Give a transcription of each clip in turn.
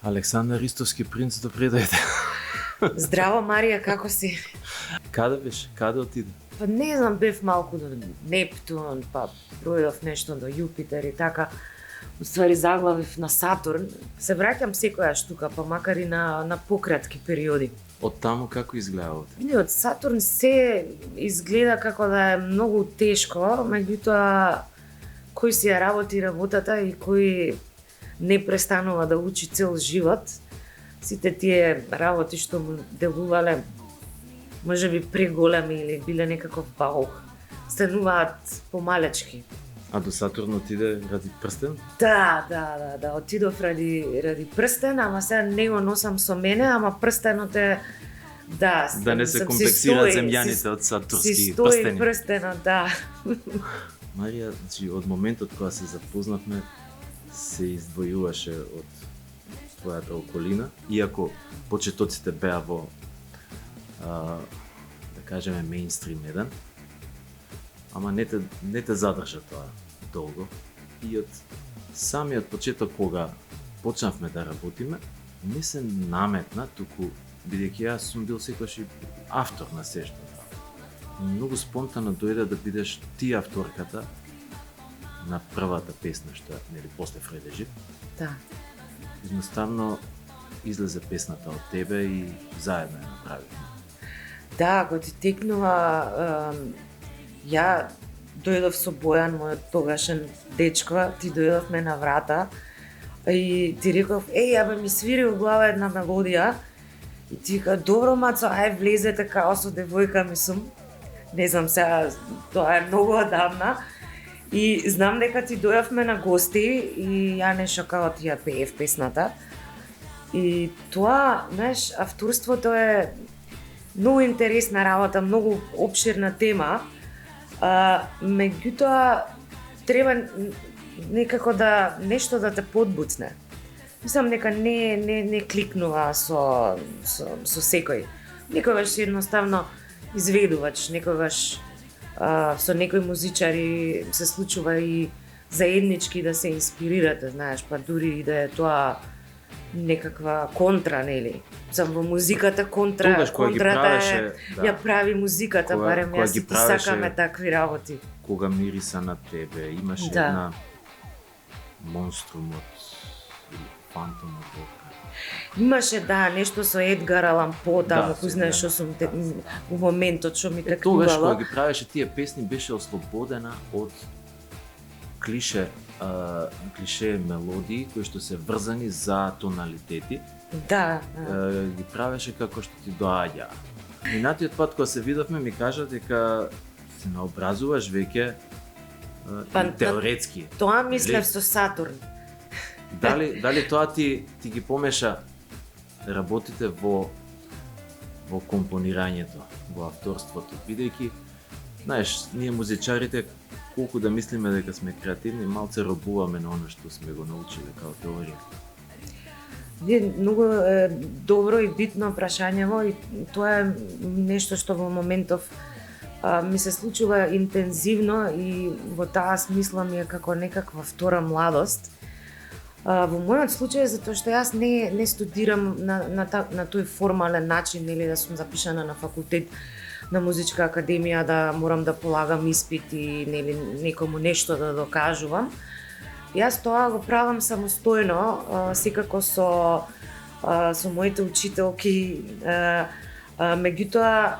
Александар Ристовски принц, добре дојде. Здраво, Марија, како си? Каде беше? Каде отиде? Па не знам, бев малку до Нептун, па пројдов нешто до Јупитер и така. Уствари заглавив на Сатурн. Се враќам секојаш тука, па макар и на пократки периоди. Од таму како изгледа? Од Сатурн се изгледа како да е многу тешко, меѓутоа кој си ја работи работата и кој не престанува да учи цел живот, сите тие работи што му делувале можеби преголеми или биле некаков баух, стануваат помалечки. А до Сатурн отиде ради прстен? Да, отидов ради прстен, ама сега не го носам со мене, ама прстенот е да не се комплексираат земјаните од сатурнски прстени. Си стои прстенот, да. Марија, од моментот кога се запознавме, се издвојуваше од твојата околина, иако почетоците беа во да кажеме мејнстрим еден, ама не те задржа тоа долго. И од самиот почеток кога почнавме да работиме, не се наметна, туку бидејќи јас сум бил секогаш и автор на се што правам. Многу спонтано дојде да бидеш ти авторката на првата песна што нели после Фреде Жив. Да. Едноставно излезе песната од тебе и заедно ја направивме. Да, кога ти текнува, ја дојдов со Бојан, мојот тогашен дечко, ти дојдовме на врата и ти реков, ја бе ми свири у глава една мелодија и ти вика, добро мацо, ај влезете као со девојка ми сум. Не знам сега, тоа е многу одамна. И знам дека ти дојавме на гости и ја нешто како ти ја пеев песната. И тоа, знаеш, авторството е многу интересна работа, многу опширна тема. Меѓутоа треба некако да нешто да те подбуцне. Мислам дека не кликнува со секој. Некогаш си едноставно изведувач, некогаш со некои музичари се случува и заеднички да се инспирирате, знаеш, па дури и да е тоа некаква контра, нели? Сам во музиката контрата ја прави музиката, барем јас и ти сакаме такви работи. Кога мириса на тебе, имаше една монструмот или фантомот. Имаше нешто со Едгар Алан По, таму кој знаеш што сум во моментот што ми текнувало. Тогаш кога ги правеше тие песни беше ослободена од клише мелодии кои што се врзани за тоналитети. Да. Ги правеше како што ти доаѓа. Минатиот пат кога се видовме ми кажа дека се наобразуваш веќе теоретски. Тоа мислев со Сатурн. Дали тоа ти ги помеша работите во компонирањето, во авторството, бидејќи знаеш, ние музичарите колку да мислиме дека сме креативни, малце робуваме на она што сме го научиле као теорија. Многу добро и битно прашањево и тоа е нешто што во моментов ми се случува интензивно и во таа смисла ми е како некаква втора младост. Во мојот случај затоа што јас не студирам на тој формален начин, нели да сум запишана на факултет на музичка академија, да морам да полагам испит и нели некому нешто да докажувам. Јас тоа го правам самостојно, секако со моите учителки, меѓутоа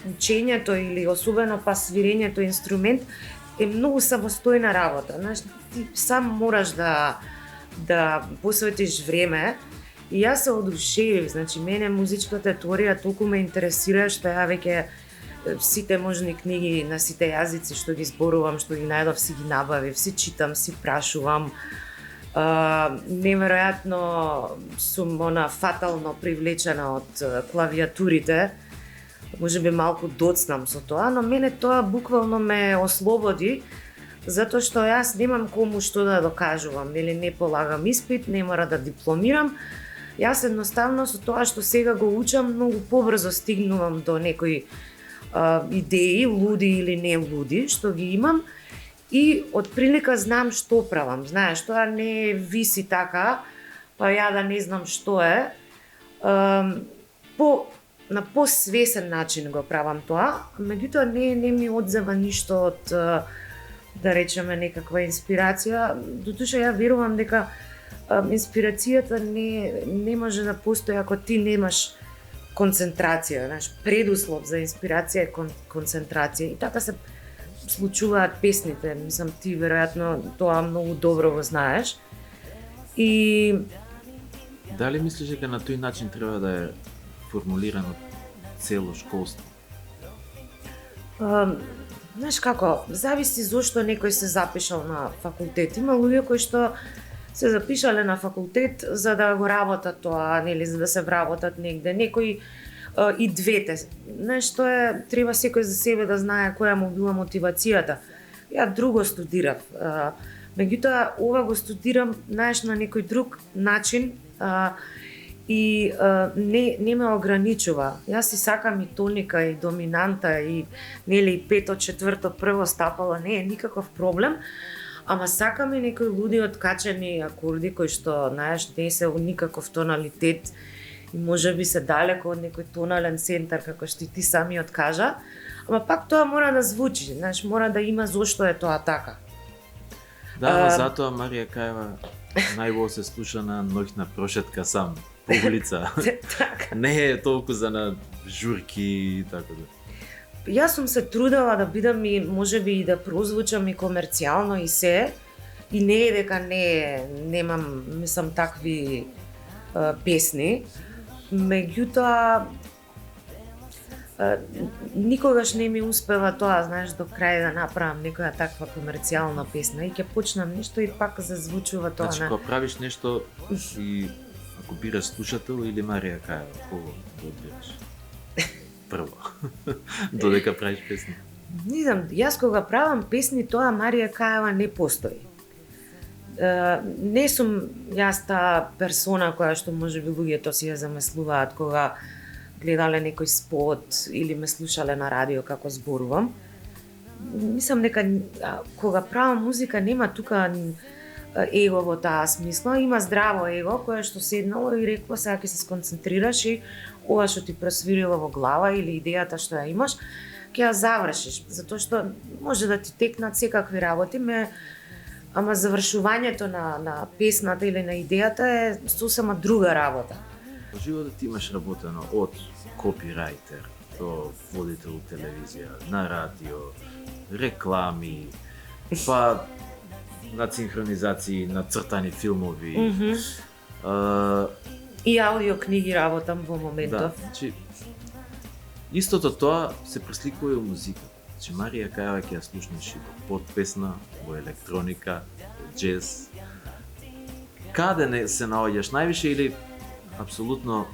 учењето или особено па свирењето инструмент е многу самостојна работа. Знаеш, ти сам мораш да посветиш време и јас се одушевив, значи мене музичката теорија толку ме интересира што ја веќе сите можни книги на сите јазици што ги зборувам, што ги најдов, си ги набавив, си читам, си прашувам. Неверојатно сум фатално привлечена од клавиатурите. Можеби малку доцнам со тоа, но мене тоа буквално ме ослободи, затоа што јас немам кому што да докажувам, нели не полагам испит, не мора да дипломирам. Јас едноставно со тоа што сега го учам, многу побрзо стигнувам до некои идеи, луди или не луди, што ги имам и од прилика знам што правам. Знаеш, тоа не виси така па ја да не знам што е. На посвесен начин го правам тоа, меѓутоа не ми одзема ништо од да речеме некаква инспирација. Дотуша ја верувам дека инспирацијата не може да постои ако ти немаш концентрација, знаеш, предуслов за инспирација е концентрација. И така се случуваат песните, мислам ти веројатно тоа многу добро го знаеш. И дали мислиш дека на тој начин треба да е формулирано цело школство? Знаеш како, зависи зошто некој се запишал на факултет. Има луѓе кои што се запишале на факултет за да го работат тоа, нели, за да се вработат негде. Некои и двете. Знаеш, тоа е, треба секој за себе да знае која му била мотивацијата. Ја друго студирав. Меѓутоа, ова го студирам, знаеш, на некој друг начин и не ме ограничува. Јас си сакам и тоника, и доминанта, и нели и пето, четврто, прво стапало, не е никаков проблем. Ама сакам и некои луди откачени акорди кои што, знаеш, не се у никаков тоналитет и можеби се далеко од некој тонален центар, како што ти сами откажа. Ама пак тоа мора да звучи, знаеш, мора да има зошто е тоа така. Да, затоа Марија Каева најбо се слуша на ноќна прошетка сам по улица. Не е толку за на журки и така да. Јас сум се трудела да бидам и можеби и да прозвучам и комерцијално и се. И не е дека немам, мислам, такви песни. Меѓутоа никогаш не ми успева тоа, знаеш, до крај да направам некоја таква комерцијална песна и ќе почнам нешто и пак зазвучува тоа. Значи, кога правиш нешто и ако бираш слушател или Марија Каева, кого го одбираш? Прво, додека правиш песни. Не знам, јас кога правам песни, тоа Марија Каева не постои. Не сум јас таа персона која што можеби луѓето си ја замислуваат кога гледале некој спот или ме слушале на радио како зборувам. Мислам дека кога правам музика нема тука его во таа смисла, има здраво его кое што седнало и рекло сега ќе се сконцентрираш и ова што ти просвирило во глава или идејата што ја имаш, ќе ја завршиш, затоа што може да ти текнат секакви работи, ама завршувањето на песната или на идејата е сосема друга работа. Во животот ти имаш работено од копирајтер до водител телевизија, на радио, реклами, па на синхронизации, на цртани филмови. И аудиокниги работам во моментов. Да, значи, истото тоа се пресликува и у музиката. Значи, Марија Каева ќе ја слушнеш и во подпесна, во електроника, во джез. Каде не се наоѓаш највише или апсолутно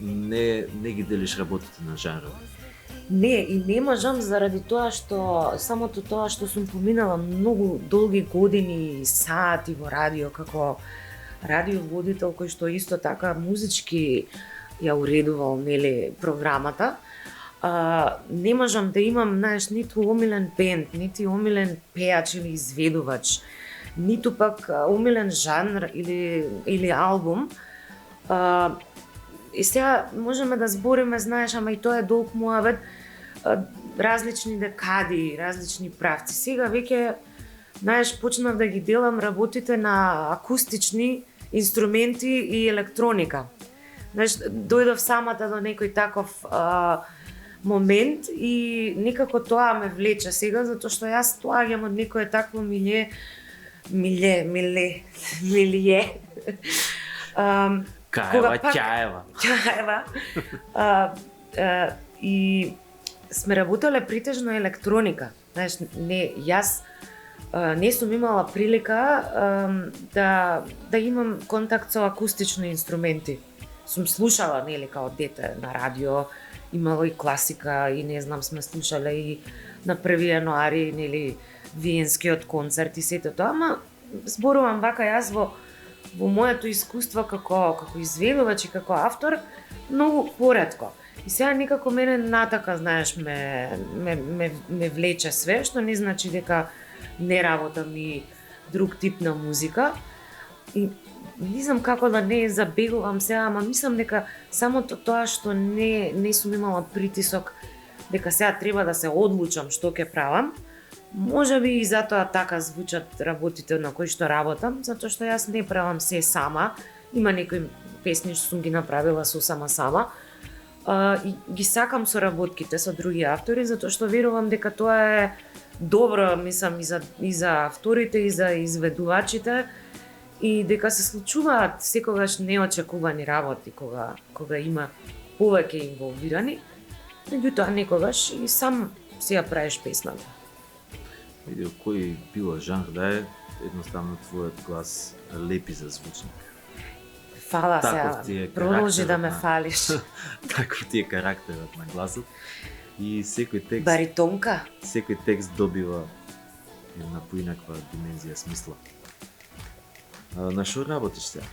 не ги делиш работите на жанрови? Не, и не можам заради тоа што самото тоа што сум поминала многу долги години сати во радио како радиоводител кој што исто така музички ја уредувал, нели, програмата. Не можам да имам, знаеш, ниту омилен бенд, нити омилен пеач или изведувач, ниту пак омилен жанр или албум. И сега можеме да збориме, знаеш, ама и тоа е долг муавет, различни декади, различни правци. Сега веќе, знаеш, почнав да ги делам работите на акустични инструменти и електроника. Знаеш, дојдов самата до некој таков момент и некако тоа ме влече сега, затоа што јас доаѓам од некое такво милје. Каева. И сме работеле притежно електроника. Знаеш, јас не сум имала прилика да имам контакт со акустични инструменти. Сум слушала, нели, као дете на радио, имало и класика и не знам, сме слушале и на 1 јануари, нели, виенскиот концерт и сето тоа, ама зборувам вака јас во моето искуство како изведувач и како автор многу поретко. И сега некако мене натака, знаеш, ме влече све, што не значи дека не работам и друг тип на музика. И не знам како да не забегувам сега, ама мислам дека самото тоа што не сум имала притисок дека сега треба да се одлучам што ќе правам, можеби и затоа така звучат работите на кои што работам, затоа што јас не правам се сама. Има некои песни што сум ги направила сама, и ги сакам соработките со други автори, затоа што верувам дека тоа е добро, мислам, и за авторите, и за изведувачите, и дека се случуваат секогаш неочекувани работи кога има повеќе инволвирани, меѓутоа некогаш и сам си ја правиш песната. Види, кој било жанр да е, едноставно твојот глас лепи за звучник. Фала сега, продолжи да ме фалиш. Таков ти е карактерот на гласот. И секој текст... Баритонка? Секој текст добива една поинаква димензија, смисла. На шо работиш сега?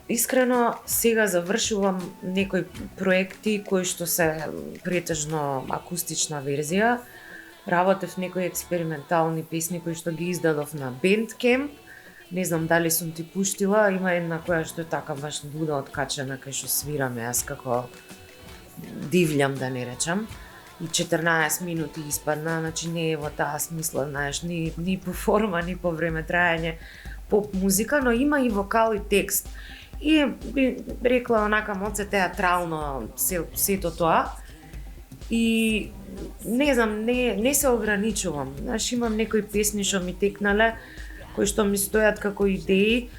Искрено, сега завршувам некои проекти кои што се претежно акустична верзија. Работев некои експериментални песни кои што ги издадов на Bandcamp. Не знам дали сум ти пуштила, има една која што е така баш луда откачена кај што свирам јас како дивљам да не речам. И 14 минути испадна, значи не е во таа смисла, знаеш, ни по форма, ни по време трајање поп музика, но има и вокал и текст. И би рекла онака моце театрално сето тоа. И не знам, не се ограничувам. Знаеш, имам некои песни што ми текнале, кои што ми стојат како идеи,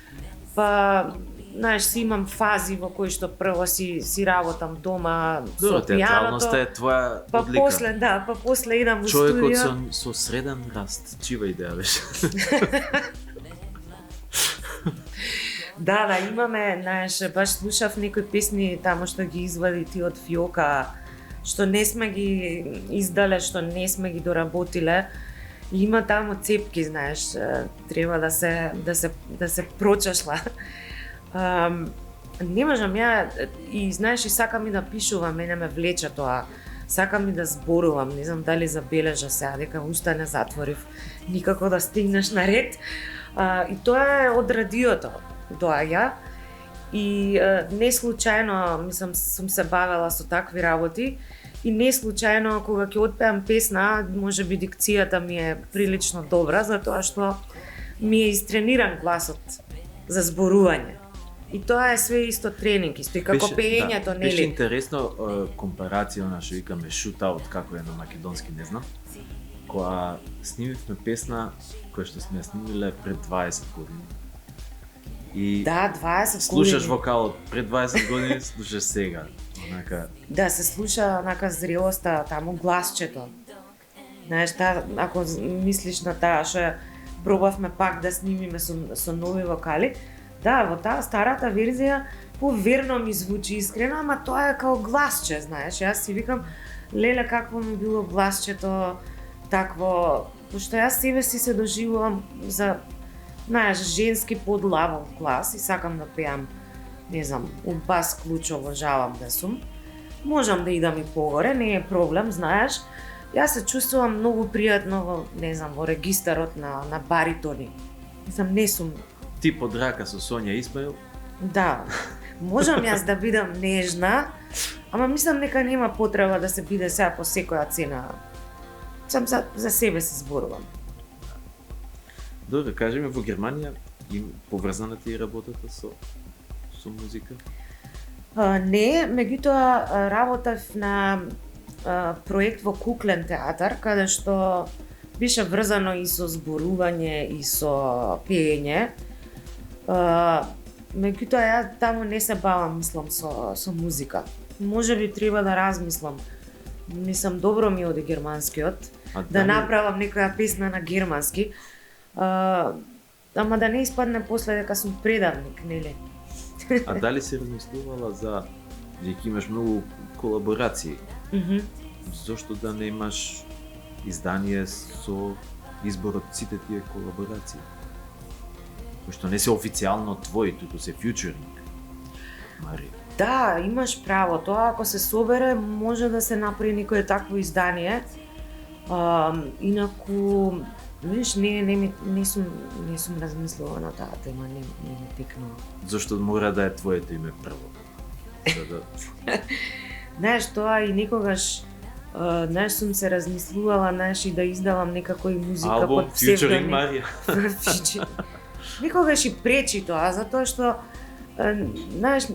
па знаеш, си имам фази во кои што прво си работам дома со пијаното. Театралноста е твоја одлика. Па после идам во студио. Човекот со среден раст, чива идеја беше? Да, имаме, знаеш, баш слушав некои песни тамо што ги извади ти од фиока, што не сме ги издале, што не сме ги доработиле. И има тамо цепки, знаеш, треба да се прочешла. Не можам ја, и знаеш, и сакам и да пишувам, мене ме влече тоа. Сакам и да зборувам, не знам дали забележа сега дека уста не затворив никако да стигнеш на ред. И тоа е од радиото доаѓа. И не случајно, мислам, сум се бавела со такви работи. И не случајно, кога ќе отпеам песна, може би дикцијата ми е прилично добра, затоа што ми е истрениран гласот за зборување. И тоа е све исто тренинг, исто и како пеењето, нели? Беше интересно компарација на што викаме шутаут, како е на македонски, не знам. Која снимивме песна која што сме ја снимиле пред 20 години. И 20 години. Слушаш вокалот пред 20 години, слушаш сега. Онака... Да, се слуша онака зрелоста, таму гласчето. Знаеш, ако мислиш на таа што пробавме пак да снимиме со нови вокали, да, во таа старата верзија поверно ми звучи искрено, ама тоа е као гласче, знаеш. Јас си викам, леле какво ми било гласчето такво, пошто јас себе си се доживувам за, знаеш, женски подлавов глас и сакам да пеам, не знам, у бас клуч обожавам да сум. Можам да идам и погоре, не е проблем, знаеш. Јас се чувствувам многу пријатно во, не знам, во регистарот на баритони. Мислам, не сум... Ти под рака со Сонја Исмаил? Да. Можам јас да бидам нежна, ама мислам дека нема потреба да се биде сега по секоја цена. Сам за себе се зборувам. Добре, кажи ми, во Германија поврзана ти е работата со музика? Не, меѓутоа работев на проект во Куклен театар, каде што беше врзано и со зборување и со пеење. Меѓутоа ја таму не се бавам, мислам, со музика. Можеби треба да размислам. Мислам, добро ми оди германскиот, да направам некоја песна на германски. Ама да не испадне после дека сум предавник, нели? А дали си размислувала за дека имаш многу колаборации? Зошто да не имаш издание со избор од сите тие колаборации? Кои што не се официјално твои, туку се фьючеринг. Мари. Да, имаш право. Тоа ако се собере, може да се направи некое такво издание. Инаку Виж, не сум размислувала на таа тема, не ми текнува. Зошто мора да е твоето име прво? За да... Знаеш, тоа и некогаш знаеш, сум се размислувала, знаеш, и да издавам некако и музика Албум под Featuring псевдоним. Марија. Некогаш и пречи тоа, затоа што знаеш,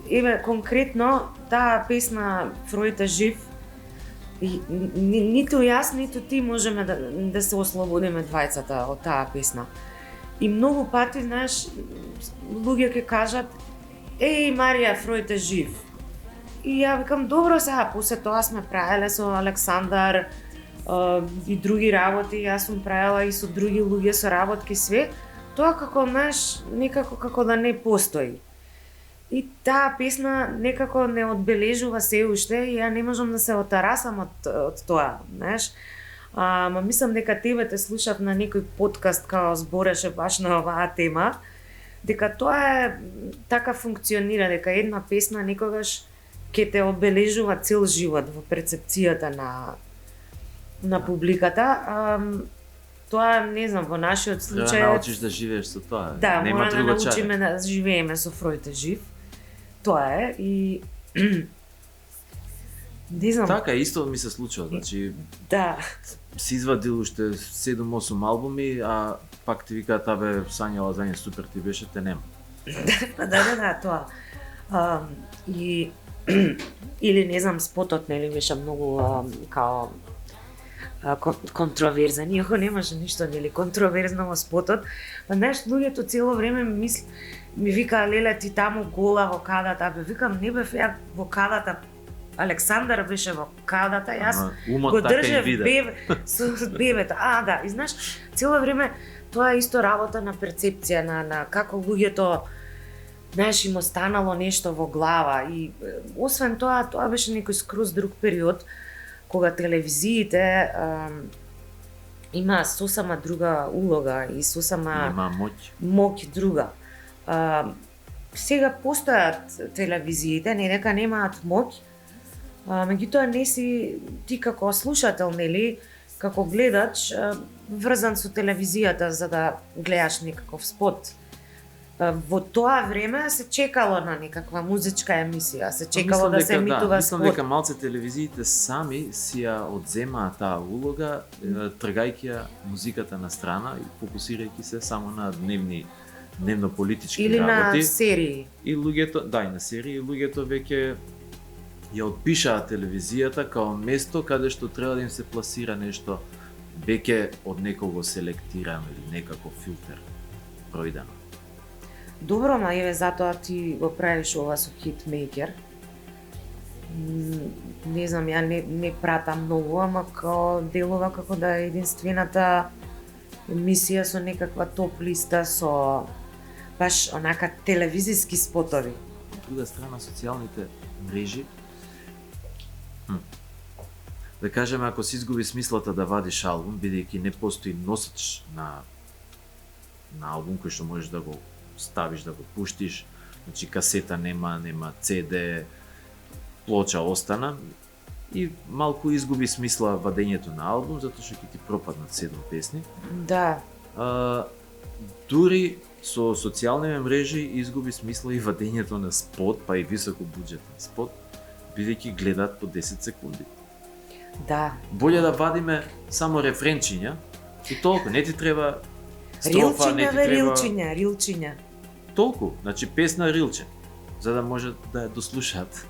еве конкретно таа песна Фројд е жив, и ниту јас, ниту ти можеме да се ослободиме двајцата од таа песна. И многу пати, знаеш, луѓе ќе кажат: "Еј, Марија, Фројд е жив." И ја викам: "Добро, сега, после тоа сме правеле со Александар и други работи, јас сум правела и со други луѓе со работки све, тоа како, знаеш, некако како да не постои." И таа песна некако не одбележува се уште и ја не можам да се отарасам од тоа, знаеш. Ма мислам дека тебе те слушав на некој подкаст као збореше баш на оваа тема, дека тоа е така функционира, дека една песна некогаш ќе те одбележува цел живот во перцепцијата на публиката. Тоа, не знам, во нашиот случај... Треба да научиш да живееш со тоа. Да, нема мора да друго научиме чаре. да живееме со Фројд е жив. Тоа е и... Не знам, Така, исто ми се случува, значи да. си извадил уште 7-8 албуми, а пак ти викаат: "Абе, сањала за еден супер ти беше, те нема." Да, тоа. И или не знам, спотот нели беше многу као контроверзен, иако немаше ништо нели контроверзно во спотот. Па знаеш, луѓето цело време ми викаа: "Леле, ти таму гола во кадата." Бе, викам: "Не бев ја во кадата. Александар беше во кадата, јас Ама умот го така и држев виде. со бебето." Да, и знаеш, цело време тоа е исто работа на перцепција, на како луѓето, знаеш, им останало нешто во глава. И освен тоа беше некој скроз друг период, кога телевизиите има сосема друга улога и сосема Има моќ друга. Сега постојат телевизиите, не дека немаат моќ, меѓутоа не си ти како слушател, нели, како гледач, врзан со телевизијата за да гледаш некаков спот. Во тоа време се чекало на некаква музичка емисија, се чекало да се емитува мислам спот. дека малце телевизиите сами си ја одземаат таа улога, тргајќи ја музиката на страна и фокусирајќи се само на дневно политички Или работи. на серии. И луѓето, да, и на серии, луѓето веќе ја отпишаа телевизијата као место каде што треба да им се пласира нешто веќе од некого селектирано или некаков филтер пројдено. Добро, ма еве затоа ти го правиш ова со Hitmaker. Не знам, ја не пратам многу, ама као делува како да е единствената емисија со некаква топ листа со баш онака телевизиски спотови. Од друга страна, социјалните мрежи, да кажеме, ако си изгуби смислата да вадиш албум, бидејќи не постои носач на албум кој што можеш да го ставиш, да го пуштиш, значи касета нема CD, плоча остана, и малку изгуби смисла вадењето на албум, затоа што ќе ти пропаднат 7 песни. Да, Дури со социјалните мрежи изгуби смисла и вадењето на спот, па и високо буџетен спот, бидејќи гледаат по 10 секунди. да. Боле да вадиме само рефренчиња и толку, не ти треба строфа, не ти треба... Рилчиња. Толку, значи песна рилче, за да може да ја дослушаат.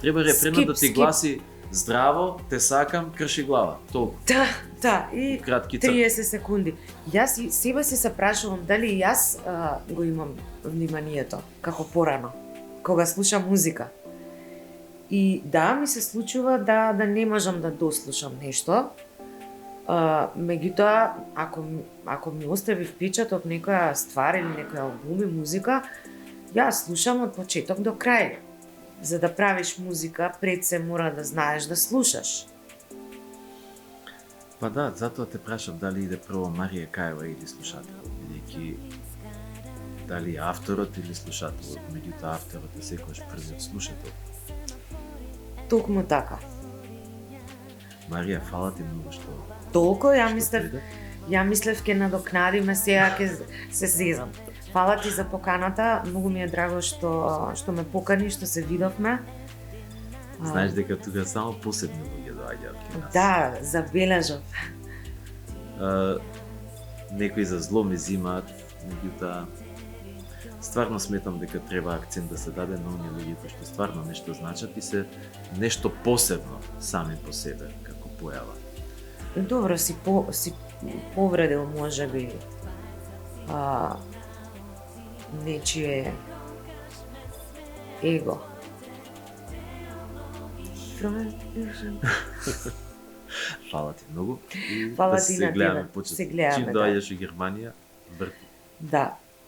Треба рефренот да ти Скип. гласи: "Здраво, те сакам, крши глава." Толку. Да, и Кратки црти. 30 секунди. Јас себе си се прашувам дали јас го имам вниманието, како порано, кога слушам музика. И да, ми се случува да не можам да дослушам нешто. Меѓутоа, ако ми остави впечаток некоја ствар или некој албум и музика, ја слушам од почеток до крај. За да правиш музика, пред се мора да знаеш да слушаш. Па да, затоа те прашав дали иде прво Марија Каева или слушателот, бидејќи дали авторот или слушателот, меѓутоа авторот е секогаш првиот слушател. Токму така. Марија, фала ти многу што Толку, ја што мислев, дојде. Ја мислев ке надокнадиме, сега ќе се зезам. Фала ти за поканата, многу ми е драго што ме покани, што се видовме. Знаеш дека тука само посебни луѓе доаѓаат кај нас. Да, забележав. Некои за зло ме зимаат, меѓутоа стварно сметам дека треба акцент да се даде на оние луѓе кои што стварно нешто значат и се нешто посебно сами по себе како појава. Добро, си повредил можеби нечие его. Фала ти многу. И Фала да ти се на гледаме тебе. почетно. Се гледаме, Чим да. доаѓаш во Германија, врти. Да,